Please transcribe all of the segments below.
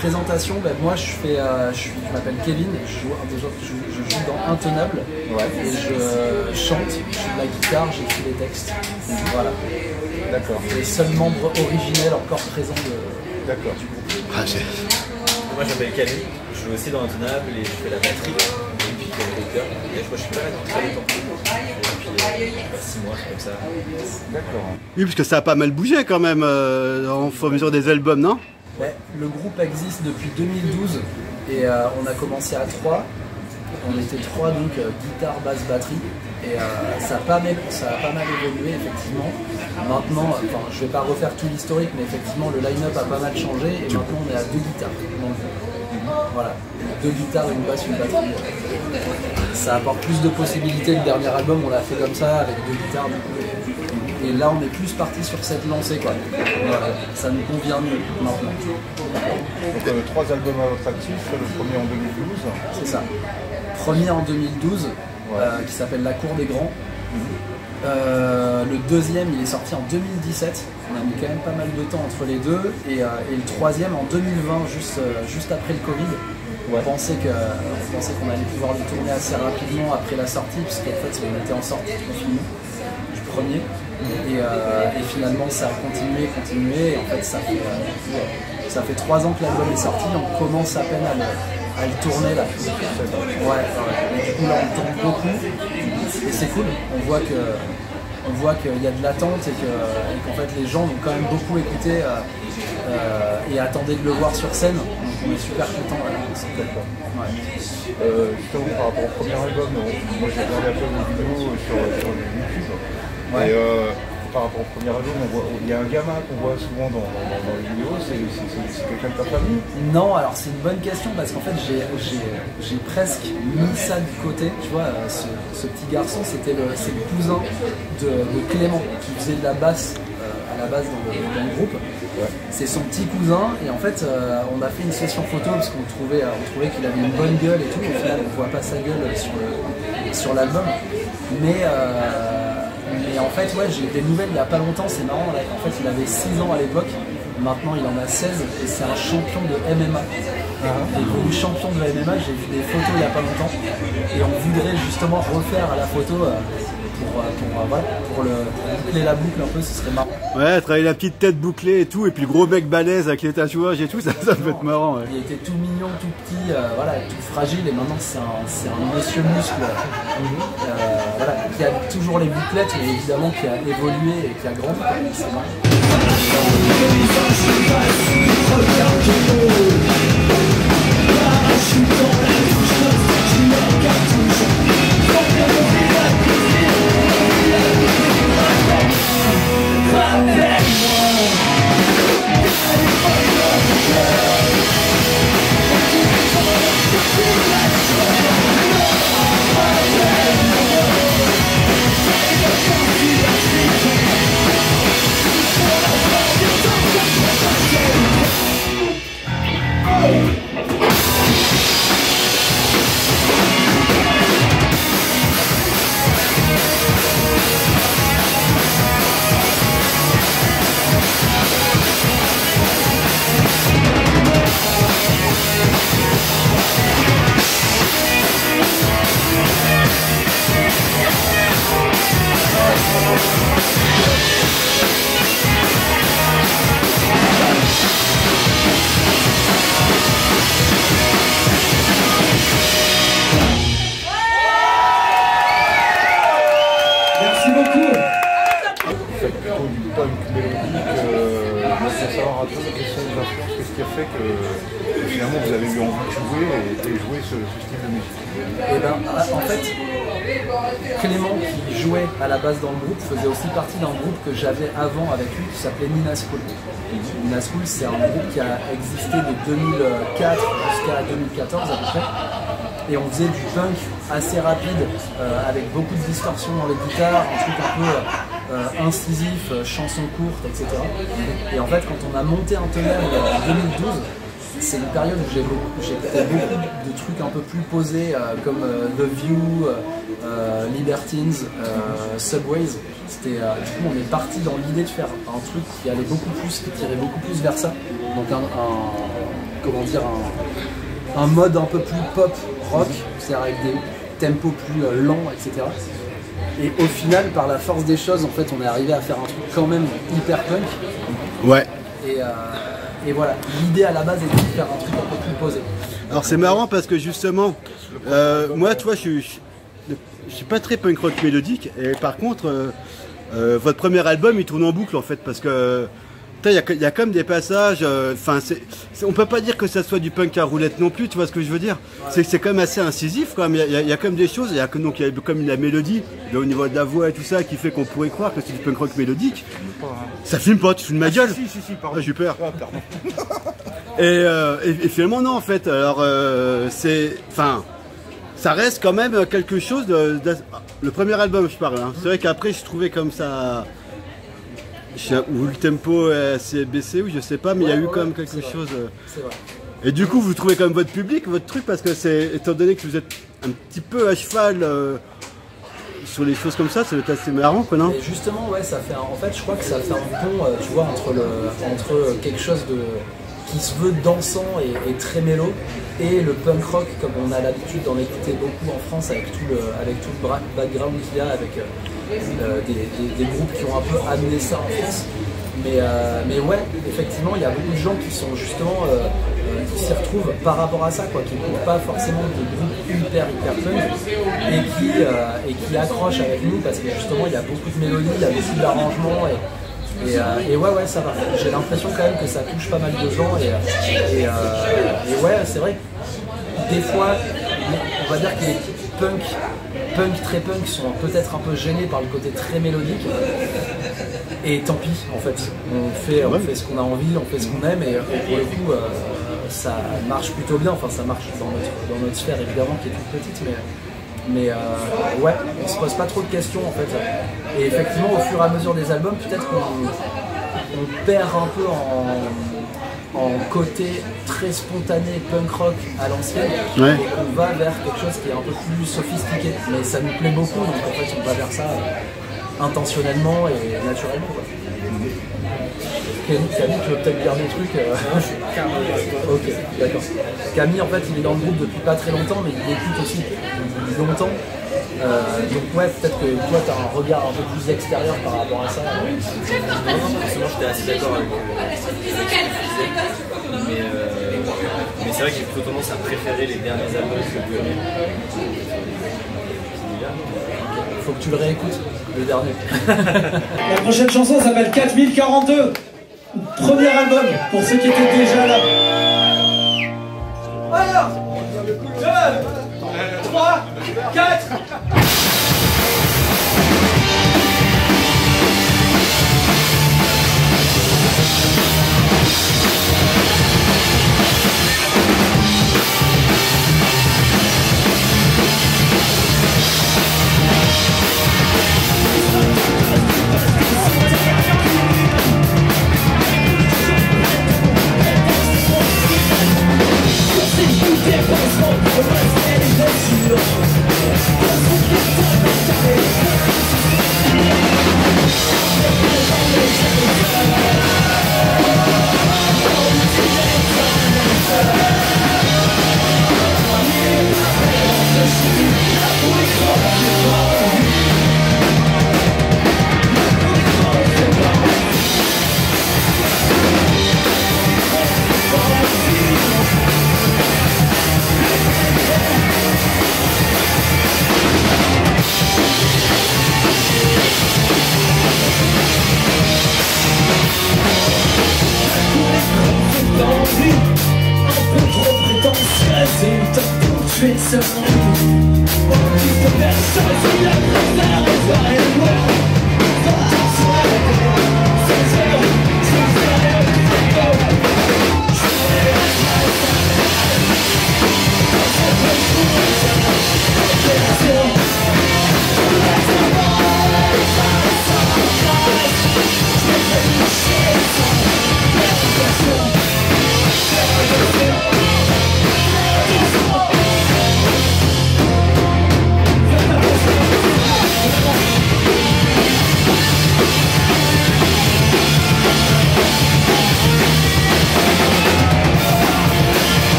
présentation, ben, moi je m'appelle Kevin, je joue dans Intenable, et je chante, je joue de la guitare, j'écris des textes. Voilà. D'accord. Les seuls membres originels encore présents du groupe. Ah, moi je m'appelle Camille, je joue aussi dans Intenable et je fais la batterie. Et puis le chœur. Et moi je suis pas là depuis très longtemps. Et puis 6 mois, comme ça. D'accord. Oui, parce que ça a pas mal bougé quand même au fur et à mesure des albums, non? Ouais, le groupe existe depuis 2012 et on a commencé à 3. On était 3, donc guitare, basse, batterie. Et ça a pas mal évolué effectivement. Maintenant, enfin, je vais pas refaire tout l'historique, mais effectivement le line-up a pas mal changé et maintenant on est à 2 guitares. Donc, voilà, 2 guitares, une basse, une batterie. Ça apporte plus de possibilités. Le dernier album, on l'a fait comme ça avec 2 guitares. Et là, on est plus parti sur cette lancée, quoi. Voilà, ça nous convient mieux maintenant. Donc 3 albums à votre actif, le premier en 2012. C'est ça. Premier en 2012, qui s'appelle La Cour des Grands. Le deuxième, il est sorti en 2017. On a mis quand même pas mal de temps entre les deux. Et le troisième en 2020, juste après le Covid. On pensait qu'on allait pouvoir le tourner assez rapidement après la sortie, puisqu'en fait, on était en sortie de confinement du premier. Et finalement, ça a continué. Et en fait, ça fait 3 ans que l'album est sorti. On commence à peine à le tourner là. Ouais. Et du coup, là, on tourne beaucoup. Et c'est cool. On voit qu'il y a de l'attente et qu'en fait, les gens ont quand même beaucoup écouté et attendaient de le voir sur scène. Donc, on est super contents. Justement, par rapport au premier album, moi j'ai regardé un peu vos vidéos sur YouTube. Et par rapport au premier album, il y a un gamin qu'on voit souvent dans les vidéos, c'est quelqu'un de ta famille? Non, alors c'est une bonne question parce qu'en fait j'ai presque mis ça du côté. Tu vois, ce petit garçon, c'est le cousin de Clément qui faisait de la basse à la base dans le groupe. C'est son petit cousin et en fait on a fait une session photo parce qu'on trouvait qu'il avait une bonne gueule et tout. Au final on voit pas sa gueule sur l'album, mais en fait j'ai eu des nouvelles il y a pas longtemps, c'est marrant. En fait il avait 6 ans à l'époque, maintenant il en a 16 et c'est un champion de MMA. Il est devenu champion de MMA, j'ai vu des photos il y a pas longtemps et on voudrait justement refaire à la photo pour boucler la boucle un peu, ce serait marrant. Ouais, travailler la petite tête bouclée et tout, et puis le gros bec balèze avec les tatouages et tout, ça peut être marrant. Ouais. Il était tout mignon, tout petit, tout fragile, et maintenant c'est un monsieur muscle qui a toujours les bouclettes, mais évidemment qui a évolué et qui a grandi. C'est marrant. Qu'est-ce qui a fait que finalement vous avez eu envie de jouer et jouer ce style de musique? Et ben, en fait, Clément qui jouait à la base dans le groupe faisait aussi partie d'un groupe que j'avais avant avec lui qui s'appelait Nina School. Nina School, c'est un groupe qui a existé de 2004 jusqu'à 2014 à peu près. Et on faisait du punk assez rapide avec beaucoup de distorsion dans les guitares, un truc un peu incisif, chansons courtes, etc. Et en fait, quand on a monté Intenable en 2012, c'est une période où j'ai écouté beaucoup de trucs un peu plus posés comme The View, Libertines, Subways. Du coup, on est parti dans l'idée de faire un truc qui allait beaucoup plus, qui tirait beaucoup plus vers ça. Donc comment dire, un mode un peu plus pop rock, c'est-à-dire avec des tempos plus lents, etc. Et au final, par la force des choses, en fait, on est arrivé à faire un truc quand même hyper punk. Ouais. Et voilà, l'idée à la base était de faire un truc un peu plus posé. Alors c'est marrant parce que justement, moi, tu vois, je suis pas très punk rock mélodique. Et par contre, votre premier album, il tourne en boucle en fait, parce que il y a comme des passages, on peut pas dire que ça soit du punk à roulette non plus, tu vois ce que je veux dire. Ouais. C'est quand même assez incisif quand même, il y a comme des choses, il y a comme la mélodie, au niveau de la voix et tout ça, qui fait qu'on pourrait croire que c'est du punk rock mélodique. Ça filme pas, tu fous de ma gueule. Si, pardon. J'ai peur. Et finalement non en fait, alors ça reste quand même quelque chose le premier album je parle, hein. C'est vrai qu'après je trouvais comme ça... Ou le tempo est assez baissé, ou je sais pas, mais il y a eu quand même quelque chose. C'est vrai. Et du coup, vous trouvez quand même votre public, votre truc, parce que étant donné que vous êtes un petit peu à cheval sur les choses comme ça doit être assez marrant, quoi, non? Et justement, ouais, ça fait en fait, je crois que ça fait un pont, tu vois, entre quelque chose qui se veut dansant et très mélo, et le punk rock, comme on a l'habitude d'en écouter beaucoup en France, avec tout le background qu'il y a, avec des groupes qui ont un peu amené ça en France. Mais ouais, effectivement, il y a beaucoup de gens qui sont justement qui s'y retrouvent par rapport à ça, quoi, qui n'écoutent pas forcément de groupes hyper punk et qui accrochent avec nous parce que justement il y a beaucoup de mélodies, il y a beaucoup d'arrangements et ouais, ça va. J'ai l'impression quand même que ça touche pas mal de gens et ouais, c'est vrai que des fois, on va dire que les très punk sont peut-être un peu gênés par le côté très mélodique. Et tant pis, en fait, on fait ce qu'on a envie, on fait ce qu'on aime, et pour le coup, ça marche plutôt bien. Enfin, ça marche dans notre sphère évidemment qui est toute petite, mais ouais, on se pose pas trop de questions en fait. Et effectivement, au fur et à mesure des albums, peut-être qu'on perd un peu en côté très spontané punk rock à l'ancienne, ouais. Et qu'on va vers quelque chose qui est un peu plus sophistiqué. Mais ça nous plaît beaucoup, donc en fait, on va vers ça intentionnellement et naturellement, quoi. Camille, tu veux peut-être dire des trucs Non, je suis carrément d'accord. Ok, d'accord. Camille, en fait, il est dans le groupe depuis pas très longtemps, mais il écoute aussi depuis longtemps. Donc ouais, peut-être que toi, tu as un regard un peu plus extérieur par rapport à ça. Non, forcément, j'étais assez d'accord avec ce que tu disais. Mais c'est vrai que j'ai plutôt tendance à préférer les derniers albums que le premier. Faut que tu le réécoutes, le dernier. La prochaine chanson s'appelle 4042. Premier album, pour ceux qui étaient déjà là. Alors, 2, 3, 4.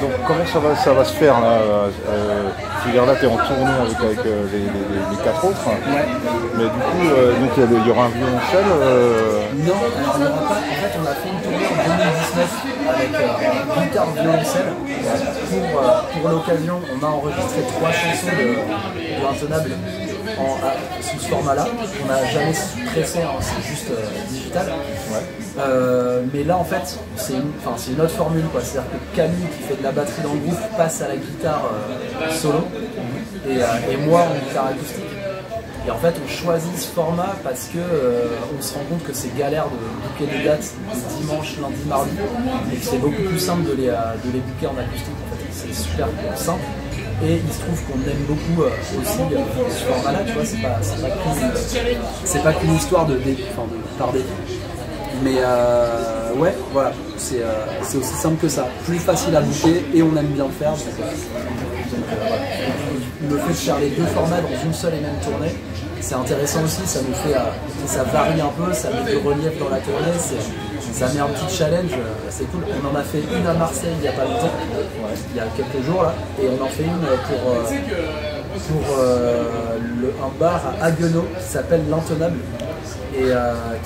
Donc comment ça va se faire là je veux dire là tu es en tournée avec les 4 autres, mais du coup donc il y aura un violoncelle Non, alors il n'y aura pas, en fait on a fait une tournée en 2019 avec guitare violoncelle. Pour l'occasion on a enregistré 3 chansons de Intenable sous ce format là. On n'a jamais pressé, hein, c'est juste digital. Mais là en fait c'est une autre formule, c'est-à-dire que Camille qui fait de la batterie dans le groupe passe à la guitare solo et moi en guitare acoustique. Et en fait on choisit ce format parce que on se rend compte que c'est galère de booker des dates le dimanche, lundi, mardi, et que c'est beaucoup plus simple de les booker en acoustique. En fait c'est super simple. Et il se trouve qu'on aime beaucoup aussi ce format-là, tu vois, c'est pas qu'une histoire de par dépit. Mais ouais, voilà, c'est aussi simple que ça. Plus facile à bouger et on aime bien le faire. Donc voilà. Le fait de faire les deux formats dans une seule et même tournée, c'est intéressant aussi, ça nous fait, ça varie un peu, ça met du relief dans la tournée, ça met un petit challenge, c'est cool. On en a fait une à Marseille il n'y a pas longtemps, il y a quelques jours là, et on en fait une pour un bar à Haguenau qui s'appelle l'Intenable, et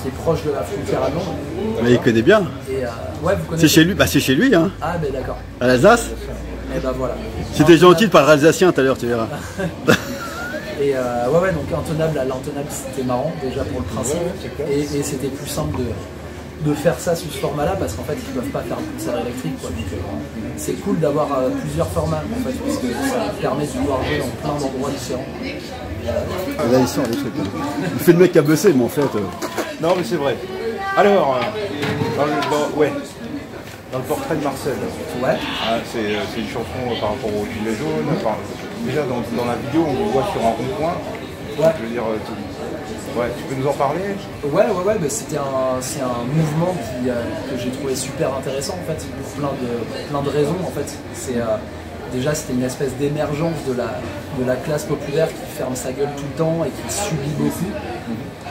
qui est proche de la frontière allemande. Mais il connaît bien. Et, ouais, vous connaissez. C'est chez lui, hein. Ah ben d'accord. À l'Alsace. Et ben voilà. C'était gentil de parler alsacien tout à l'heure, tu verras. Et ouais, donc Intenable à l'Intenable, c'était marrant déjà pour le principe, et c'était plus simple de faire ça sous ce format-là parce qu'en fait ils ne peuvent pas faire un concert électrique, quoi. Donc c'est cool d'avoir plusieurs formats en fait, parce que ça permet de pouvoir jouer dans plein d'endroits différents. Là ils sont les trucs. Il fait le mec à bosser, mais en fait. Non mais c'est vrai. Alors, dans le portrait de Marcel, c'est une chanson par rapport aux gilets jaunes. Enfin, déjà dans la vidéo on le voit sur un rond-point. Je veux dire, tu peux nous en parler? Ouais, bah, c'est un mouvement que j'ai trouvé super intéressant en fait, pour plein de raisons en fait. Déjà c'était une espèce d'émergence de la classe populaire qui ferme sa gueule tout le temps et qui subit beaucoup.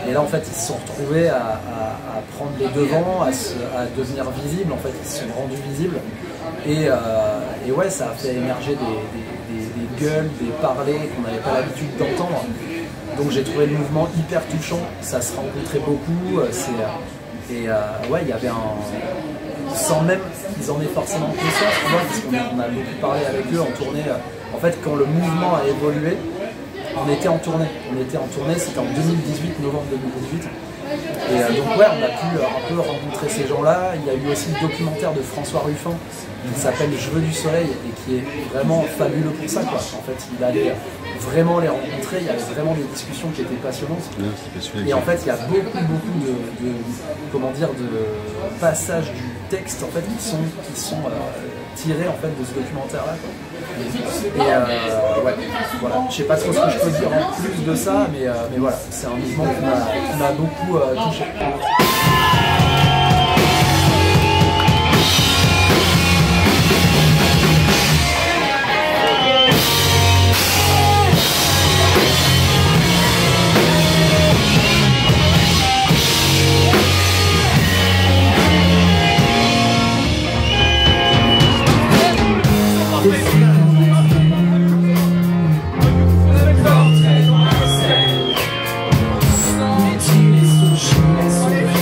Et là en fait ils se sont retrouvés à prendre les devants, à devenir visibles, en fait ils se sont rendus visibles. Et ouais, ça a fait émerger des gueules, des parlers qu'on n'avait pas l'habitude d'entendre. Donc j'ai trouvé le mouvement hyper touchant, ça se rencontrait beaucoup, ouais, il y avait sans même qu'ils en aient forcément conscience, parce qu'on a beaucoup parlé avec eux en tournée. En fait, quand le mouvement a évolué, on était en tournée, c'était en 2018, novembre 2018. Et donc ouais, on a pu un peu rencontrer ces gens-là. Il y a eu aussi le documentaire de François Ruffin qui s'appelle Je veux du soleil et qui est vraiment fabuleux pour ça, quoi. En fait, il allait vraiment les rencontrer, il y avait vraiment des discussions qui étaient passionnantes. Et en fait, il y a beaucoup de passages du texte en fait qui sont tirés en fait de ce documentaire-là. Et ouais, voilà. Je sais pas trop ce que je peux dire en plus de ça, mais voilà, c'est un mouvement qui m'a beaucoup touché. Sorry.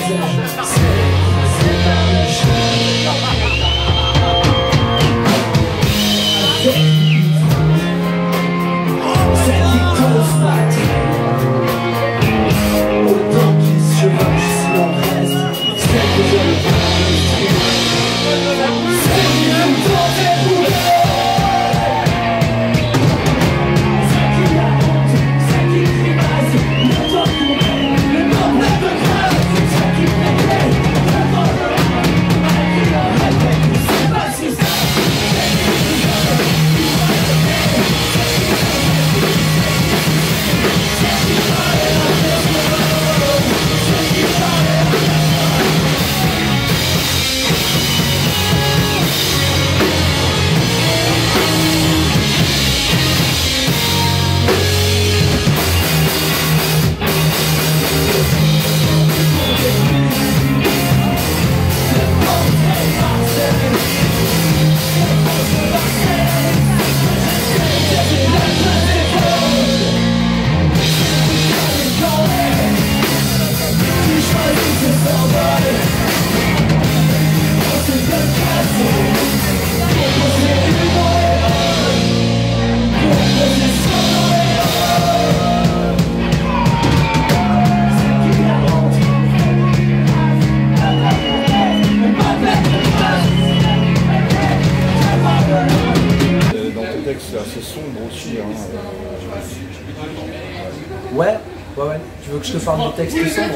Tu veux que je te parle des textes sombres?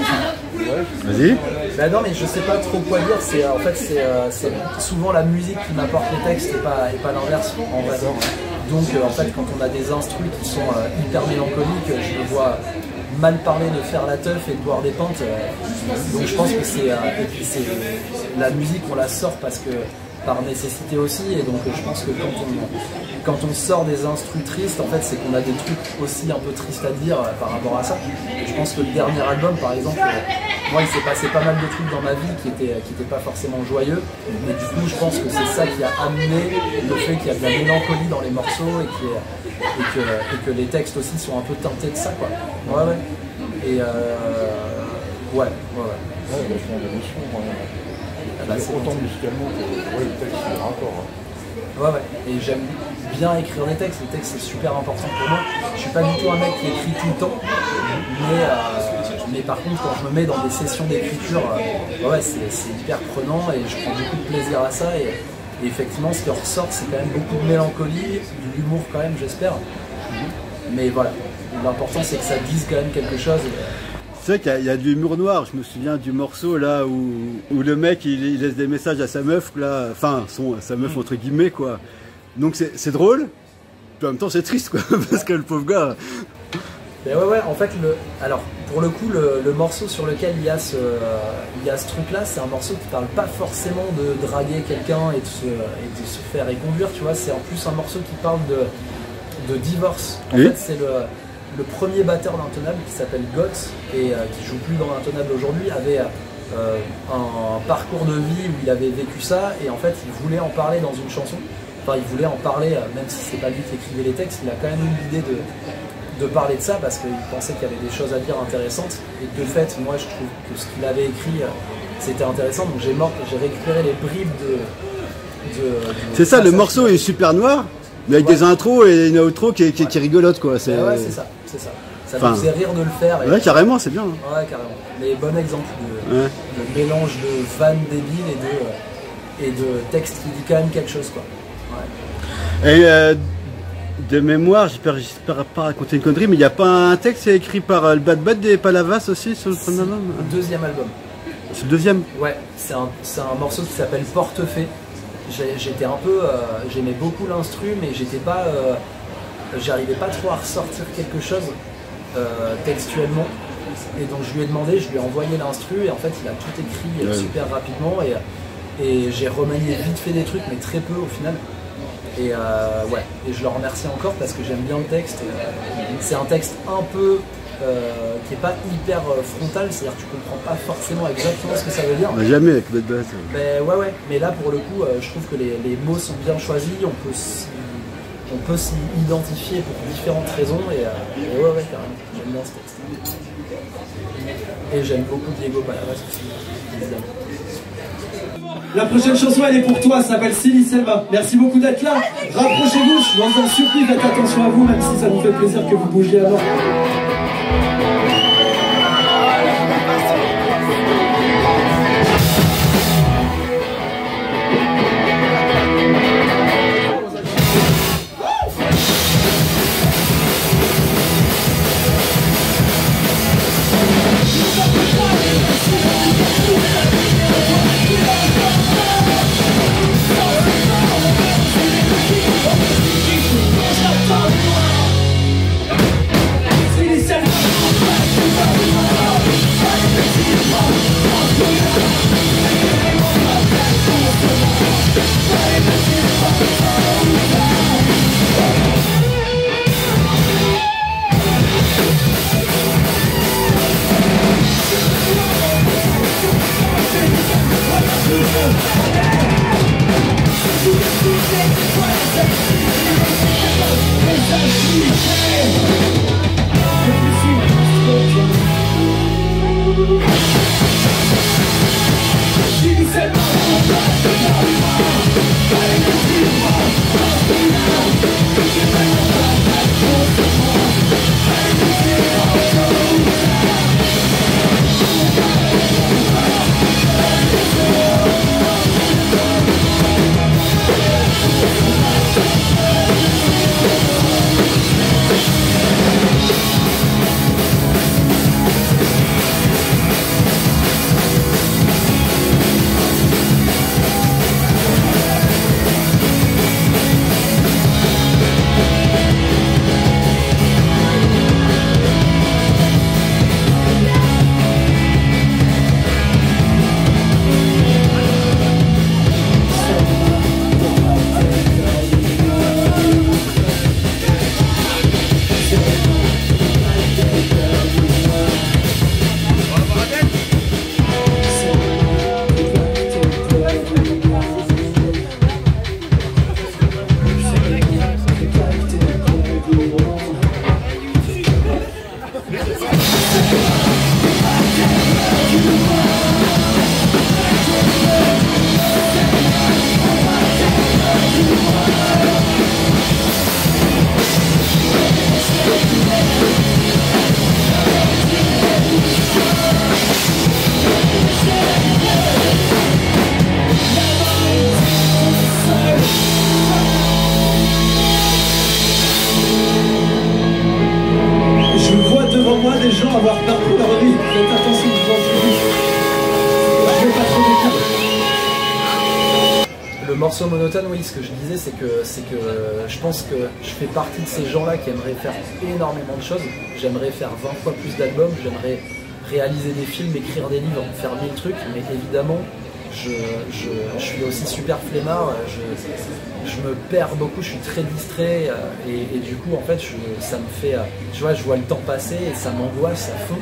Vas-y. Ben non, mais je sais pas trop quoi dire. En fait, c'est souvent la musique qui m'apporte les textes et pas l'inverse en vrai. Donc en fait, quand on a des instrus qui sont hyper mélancoliques, je me vois mal parler de faire la teuf et de boire des pintes. Donc je pense que et puis c'est la musique, on la sort parce que par nécessité aussi, et donc je pense que quand on sort des instrus tristes, en fait c'est qu'on a des trucs aussi un peu tristes à dire par rapport à ça. Et je pense que le dernier album par exemple, moi il s'est passé pas mal de trucs dans ma vie qui étaient pas forcément joyeux, mais du coup je pense que c'est ça qui a amené le fait qu'il y a de la mélancolie dans les morceaux et que les textes aussi sont un peu teintés de ça, quoi. Ouais. Et ouais. Vachement d'émotion, c'est autant musicalement que le texte, c'est un rapport. Ouais. Et j'aime bien écrire des textes. Les textes, c'est super important pour moi. Je suis pas du tout un mec qui écrit tout le temps, mais par contre, quand je me mets dans des sessions d'écriture, c'est hyper prenant et je prends beaucoup de plaisir à ça. Et effectivement, ce qui ressort, c'est quand même beaucoup de mélancolie, de l'humour quand même, j'espère. Mais voilà, l'important, c'est que ça dise quand même quelque chose. C'est vrai qu'il y a de l'humour noir. Je me souviens du morceau là où le mec il laisse des messages à sa meuf là, enfin sa meuf entre guillemets quoi. Donc c'est drôle, puis en même temps c'est triste quoi, parce que le pauvre gars. Mais ouais, en fait alors pour le coup le morceau sur lequel il y a ce truc là, c'est un morceau qui parle pas forcément de draguer quelqu'un et de se faire éconduire, tu vois. C'est en plus un morceau qui parle de divorce. En fait c'est le premier batteur d'Intonable qui s'appelle Goth et qui joue plus dans l'Intonable aujourd'hui avait un parcours de vie où il avait vécu ça et en fait il voulait en parler dans une chanson. Enfin il voulait en parler même si c'est pas lui qui écrivait les textes, il a quand même eu l'idée de parler de ça parce qu'il pensait qu'il y avait des choses à dire intéressantes et de fait moi je trouve que ce qu'il avait écrit c'était intéressant, donc j'ai récupéré les bribes c'est ça, le morceau est super noir. Mais avec des intros et une outro qui est rigolote quoi. Ouais, c'est ça. Ça me faisait rire de le faire. Ouais, carrément, c'est bien. Ouais, carrément. Mais bon exemple de mélange de vannes débiles et de texte qui dit quand même quelque chose, quoi. Ouais. Et de mémoire, j'espère pas raconter une connerie, mais il n'y a pas un texte écrit par le Bad Bad des Palavas aussi sur le premier album? Le deuxième album. C'est le deuxième? Ouais, c'est un morceau qui s'appelle Portefeuille. J'étais un peu, j'aimais beaucoup l'instru, mais j'arrivais pas trop à ressortir quelque chose textuellement. Et donc je lui ai demandé, je lui ai envoyé l'instru et en fait il a tout écrit super rapidement et j'ai remanié vite fait des trucs, mais très peu au final. Et et je le remercie encore parce que j'aime bien le texte. C'est un texte un peu qui n'est pas hyper frontal, c'est-à-dire que tu comprends pas forcément exactement ce que ça veut dire. Jamais avec Bad Bad. Mais là pour le coup, je trouve que les mots sont bien choisis, on peut s'y identifier pour différentes raisons et carrément, j'aime bien ce texte. Et j'aime beaucoup Diego Palavas aussi, évidemment. La prochaine chanson elle est pour toi, ça s'appelle Silly Selma. Merci beaucoup d'être là. Rapprochez-vous, je suis dans un surprise, faites attention à vous, même si ça nous fait plaisir que vous bougiez alors. Le morceau monotone, oui, ce que je disais, c'est que je pense que je fais partie de ces gens-là qui aimeraient faire énormément de choses. J'aimerais faire 20 fois plus d'albums, j'aimerais réaliser des films, écrire des livres, faire 1000 trucs, mais évidemment, je suis aussi super flemmard, je me perds beaucoup, je suis très distrait, et du coup, en fait, ça me fait, tu vois, je vois le temps passer et ça m'angoisse à fond.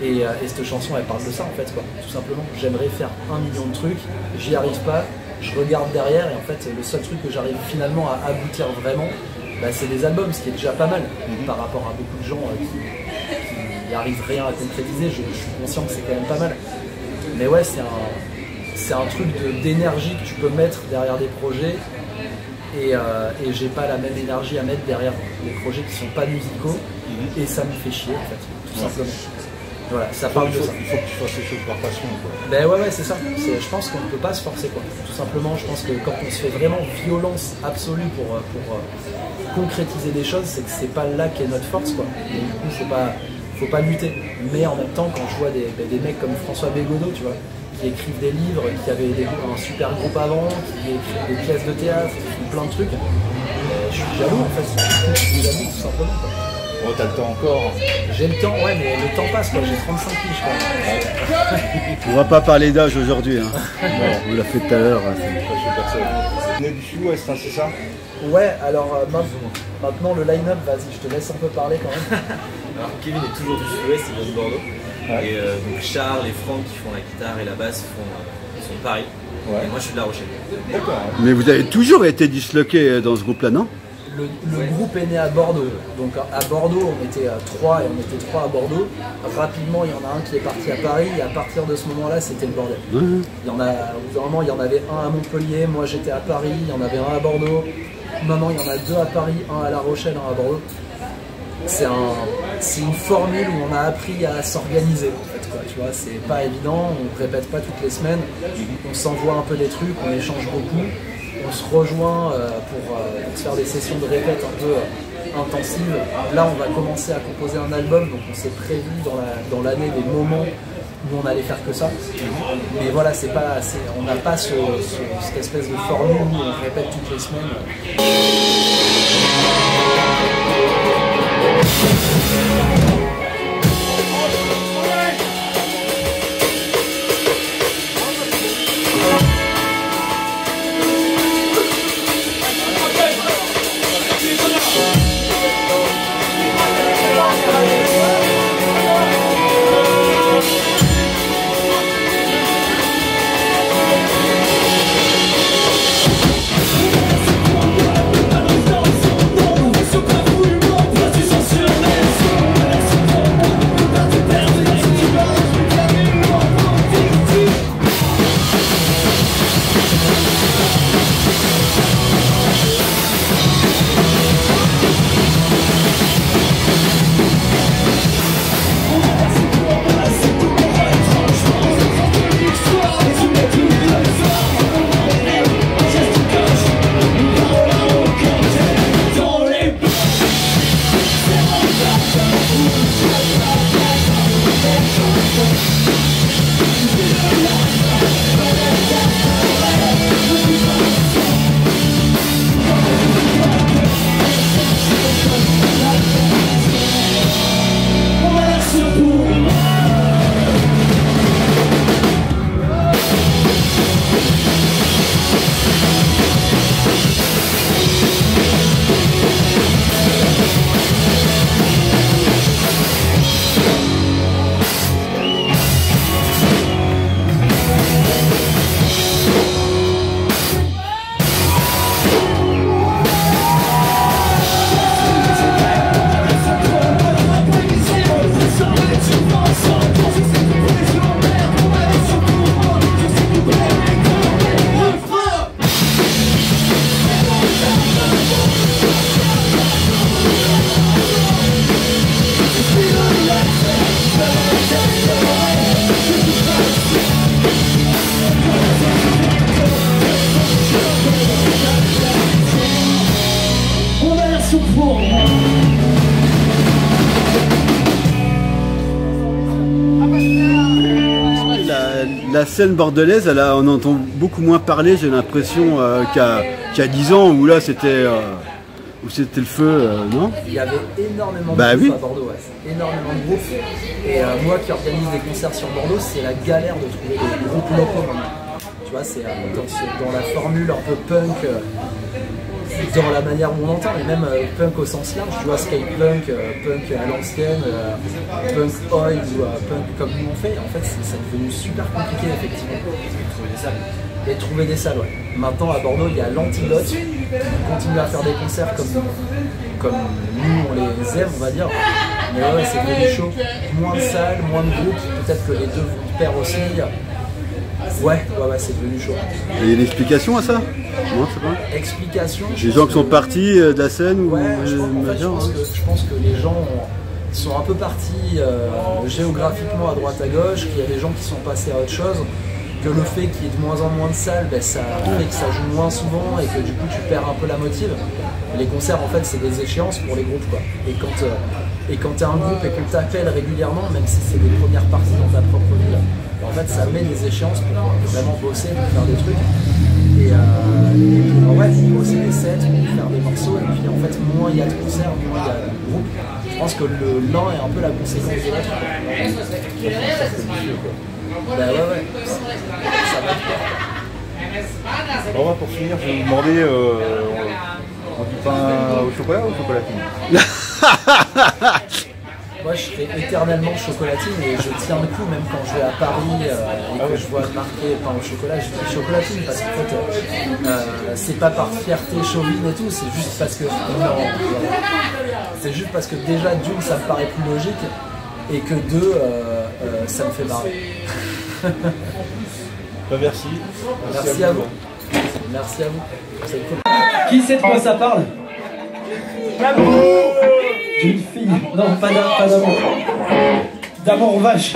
Et cette chanson, elle parle de ça, en fait, quoi, tout simplement. J'aimerais faire 1 million de trucs, j'y arrive pas. Je regarde derrière et en fait le seul truc que j'arrive finalement à aboutir vraiment, bah, c'est des albums, ce qui est déjà pas mal par rapport à beaucoup de gens qui n'arrivent rien à concrétiser. Je suis conscient que c'est quand même pas mal. Mais ouais, c'est un truc d'énergie que tu peux mettre derrière des projets et j'ai pas la même énergie à mettre derrière des projets qui sont pas musicaux et ça me fait chier en fait, tout simplement. Voilà, ça parle de ça. Il faut que tu fasses les choses par passion, quoi. Ben ouais, c'est ça. Je pense qu'on ne peut pas se forcer, quoi. Tout simplement, je pense que quand on se fait vraiment violence absolue pour concrétiser des choses, c'est que c'est pas là qu'est notre force, quoi. Et du coup, faut pas lutter. Mais en même temps, quand je vois des mecs comme François Bégodeau, tu vois, qui écrivent des livres, qui avaient un super groupe avant, qui écrivent des pièces de théâtre, qui font plein de trucs, je suis jaloux, en fait. Je suis jaloux, tout simplement, quoi. Oh, t'as le temps encore. J'ai le temps, ouais, mais le temps passe, quoi. J'ai 35 piges, quoi. On va pas parler d'âge aujourd'hui. Hein. Bon, on l'a fait tout à l'heure. Je suis personne. Vous venez du Sud-Ouest, hein, c'est ça? Ouais, alors maintenant le line-up, vas-y, je te laisse un peu parler quand même. Alors Kevin est toujours du Sud-Ouest, il vient de Bordeaux. Ouais. Et donc Charles et Franck qui font la guitare et la basse sont de Paris. Ouais. Et moi je suis de La Rochelle. D'accord. Mais vous avez toujours été disloqué dans ce groupe-là, non? Le groupe est né à Bordeaux. Donc à Bordeaux, on était 3 et on était 3 à Bordeaux. Rapidement, il y en a un qui est parti à Paris et à partir de ce moment-là, c'était le bordel. Il y en a, vraiment, il y en avait un à Montpellier, moi j'étais à Paris, il y en avait un à Bordeaux. Maintenant, il y en a 2 à Paris, un à La Rochelle, un à Bordeaux. C'est une formule où on a appris à s'organiser. En fait, quoi, tu vois, c'est pas évident, on ne répète pas toutes les semaines, on s'envoie un peu des trucs, on échange beaucoup. On se rejoint pour se faire des sessions de répète un peu intensives. Là, on va commencer à composer un album, donc on s'est prévu dans l'année des moments où on allait faire que ça. Mais voilà, on n'a pas cette espèce de formule où on répète toutes les semaines. la scène bordelaise, on entend beaucoup moins parler, j'ai l'impression, qu'à 10 ans, où là c'était le feu, non? Il y avait énormément de Bah groupes oui. à Bordeaux, ouais. Énormément de groupes. Et moi qui organise des concerts sur Bordeaux, c'est la galère de trouver des groupes locaux maintenant. Tu vois, c'est dans la formule un peu punk, dans la manière où on l'entend, et même punk au sens large, tu vois, skatepunk, punk à l'ancienne, punk oi ou punk comme nous on fait. En fait, c'est devenu super compliqué, effectivement. Et trouver des salles, ouais. Maintenant, à Bordeaux, il y a l'Antidote qui continue à faire des concerts comme nous, on les aime, on va dire. Mais ouais, c'est devenu chaud. Moins de salles, moins de groupes. Peut-être que les deux vont de pair aussi. Ouais, c'est devenu chaud. Et il y a une explication à ça? Non, c'est pas. Explication. Les gens qui sont partis de la scène ou ouais, je pense que les gens sont un peu partis géographiquement à droite à gauche, qu'il y a des gens qui sont passés à autre chose, que le fait qu'il y ait de moins en moins de salles, ben, ça fait que ça joue moins souvent et que du coup tu perds un peu la motive. Les concerts en fait c'est des échéances pour les groupes quoi. Et quand tu as un groupe et qu'on t'appelle régulièrement, même si c'est des premières parties dans ta propre ville, en fait ça met des échéances pour vraiment bosser, pour faire des trucs. Et pour bosser des sets, pour faire des morceaux, et puis en fait moins il y a de concerts, moins il y a de groupes. Je pense que l'un est un peu la conséquence de l'autre. Bah ouais, ça va être Bon, pour finir, je vais vous demander, on dit pain au chocolat ou au chocolatine? Moi je serai éternellement chocolatine et je tiens le coup même quand je vais à Paris et que je vois marqué pain au chocolat, je dis chocolatine parce qu'en fait c'est pas par fierté chauvine et tout, c'est juste parce que déjà d'une ça me paraît plus logique et que deux ça me fait marrer. Merci. Merci à vous. Merci à vous. C'est cool. Qui sait de quoi ça parle? D'une fille. Non, pas d'amour. D'amour vache.